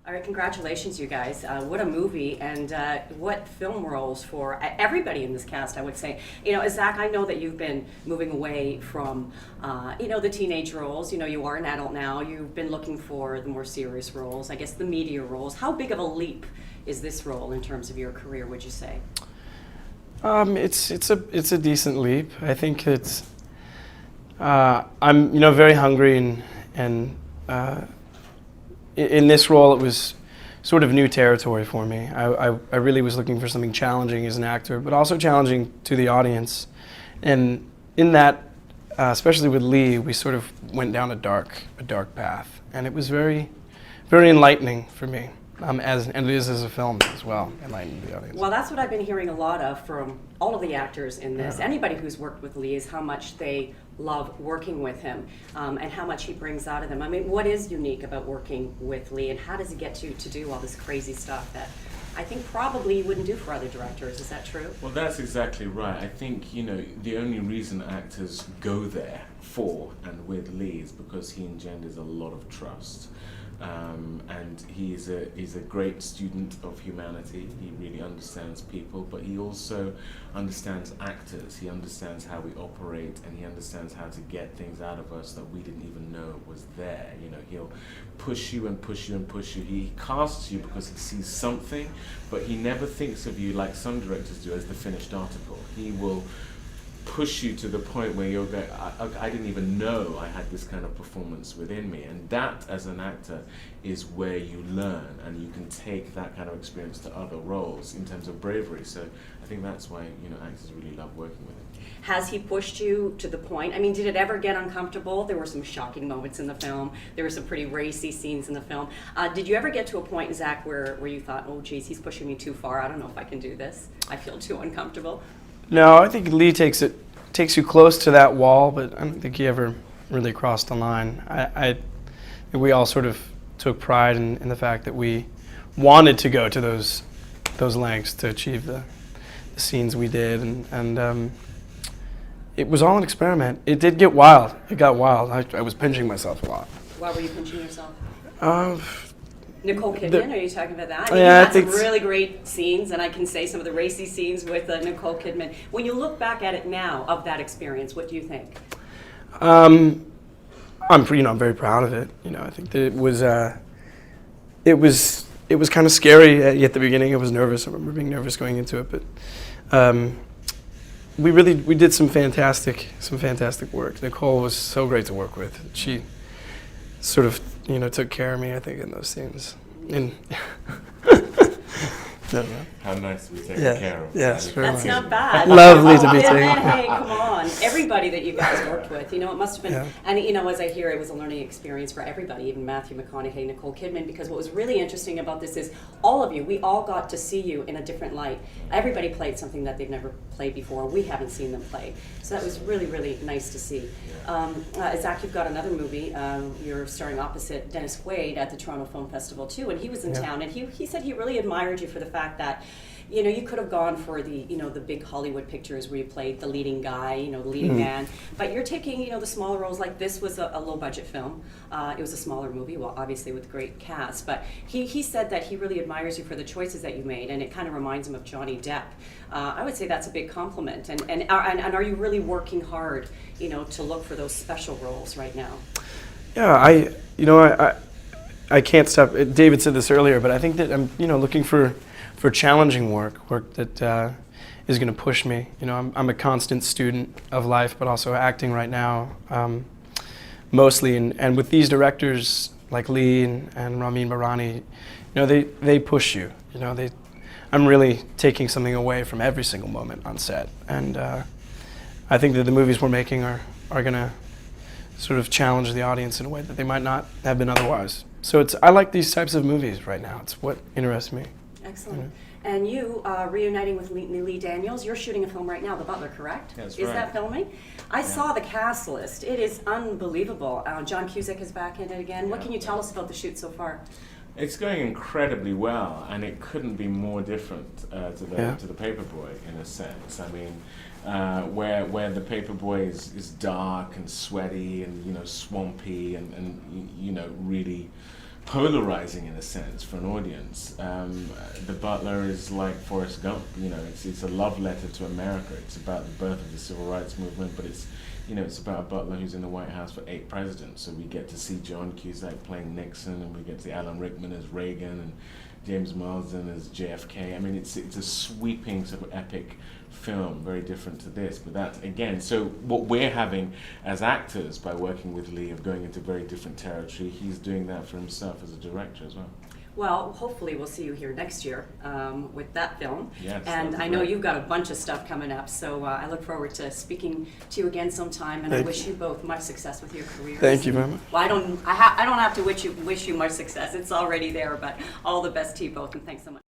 All right, congratulations, you guys. What a movie, and what film roles for everybody in this cast, I would say. Zach, I know that you've been moving away from, the teenage roles. You are an adult now. You've been looking for the more serious roles, I guess the media roles. How big of a leap is this role in terms of your career, would you say? It's a decent leap. I think I'm very hungry and in this role it was sort of new territory for me. I really was looking for something challenging as an actor, but also challenging to the audience. And in that, especially with Lee, we sort of went down a dark path, and it was very, very enlightening for me. And it is as a film as well, enlightening the audience. Well, that's what I've been hearing a lot of from all of the actors in this. Yeah. Anybody who's worked with Lee is how much they love working with him, and how much he brings out of them. I mean, what is unique about working with Lee, and how does he get you to do all this crazy stuff that I think probably you wouldn't do for other directors? Is that true? Well, that's exactly right. I think, the only reason actors go there for and with Lee is because he engenders a lot of trust. And he's a great student of humanity. He really understands people, but he also understands actors. He understands how we operate, and he understands how to get things out of us that we didn't even know was there. He'll push you and push you and push you. He casts you because he sees something, but he never thinks of you like some directors do as the finished article. He will push you to the point where you're going, I didn't even know I had this kind of performance within me. And that, as an actor, is where you learn, and you can take that kind of experience to other roles in terms of bravery. So I think that's why, actors really love working with him. Has he pushed you to the point? I mean, did it ever get uncomfortable? There were some shocking moments in the film. There were some pretty racy scenes in the film. Did you ever get to a point, Zach, where you thought, oh, geez, he's pushing me too far. I don't know if I can do this. I feel too uncomfortable. No, I think Lee takes you close to that wall, but I don't think he ever really crossed the line. We all sort of took pride in the fact that we wanted to go to those lengths to achieve the scenes we did, and it was all an experiment. It did get wild. It got wild. I was pinching myself a lot. Why were you pinching yourself? Uh, Nicole Kidman, are you talking about that? Yeah, you had some really great scenes, and I can say some of the racy scenes with Nicole Kidman. When you look back at it now, of that experience, what do you think? I'm very proud of it. I think that it was kind of scary at the beginning. I was nervous. I remember being nervous going into it, but we did some fantastic work. Nicole was so great to work with. She sort of took care of me, I think, in those scenes. And How nice to be taken care of. Yes, very That's nice. not bad. Lovely to be taken And care hey, come on. Everybody that you guys worked with, it must have been, Yeah. and as I hear, it was a learning experience for everybody, even Matthew McConaughey, Nicole Kidman, because what was really interesting about this is all of you, we all got to see you in a different light. Everybody played something that they've never played before. We haven't seen them play. So that was really, really nice to see. Zach, you've got another movie. You're starring opposite Dennis Quaid at the Toronto Film Festival too, and he was in town, and he said he really admired you for the fact that you could have gone for the the big Hollywood pictures where you played the leading guy, the leading man, but you're taking the smaller roles. Like this was a low budget film. It was a smaller movie, well, obviously with great cast, but he said that he really admires you for the choices that you made, and it kind of reminds him of Johnny Depp. I would say that's a big compliment. And are you really working hard, to look for those special roles right now? Yeah, I can't stop. David said this earlier, but I think that I'm looking for challenging work that is going to push me. I'm a constant student of life, but also acting right now, mostly. And with these directors like Lee and Ramin Barani, they push you. I'm really taking something away from every single moment on set, and I think that the movies we're making are going to sort of challenge the audience in a way that they might not have been otherwise. So I like these types of movies right now. It's what interests me. Excellent. And you, reuniting with Lee Daniels, you're shooting a film right now, The Butler, correct? That's Is right. that filming? I saw the cast list. It is unbelievable. John Cusack is back in it again. What can you tell us about the shoot so far? It's going incredibly well, and it couldn't be more different to the Paperboy in a sense. I mean, where the Paperboy is dark and sweaty and swampy and really polarizing in a sense for an audience. The Butler is like Forrest Gump. It's a love letter to America. It's about the birth of the civil rights movement, but it's about a Butler who's in the White House for 8 presidents. So we get to see John Cusack playing Nixon, and we get to see Alan Rickman as Reagan, and James Marsden as JFK. I mean, it's a sweeping sort of epic film, very different to this. But that's, again, so what we're having as actors by working with Lee of going into very different territory, he's doing that for himself as a director as well. Well, hopefully we'll see you here next year with that film. Yes, and I know great. you've got a bunch of stuff coming up, so I look forward to speaking to you again sometime, and I wish you both much success with your careers. Thank you very much. Well, I don't have to wish you much success. It's already there, but all the best to you both, and thanks so much.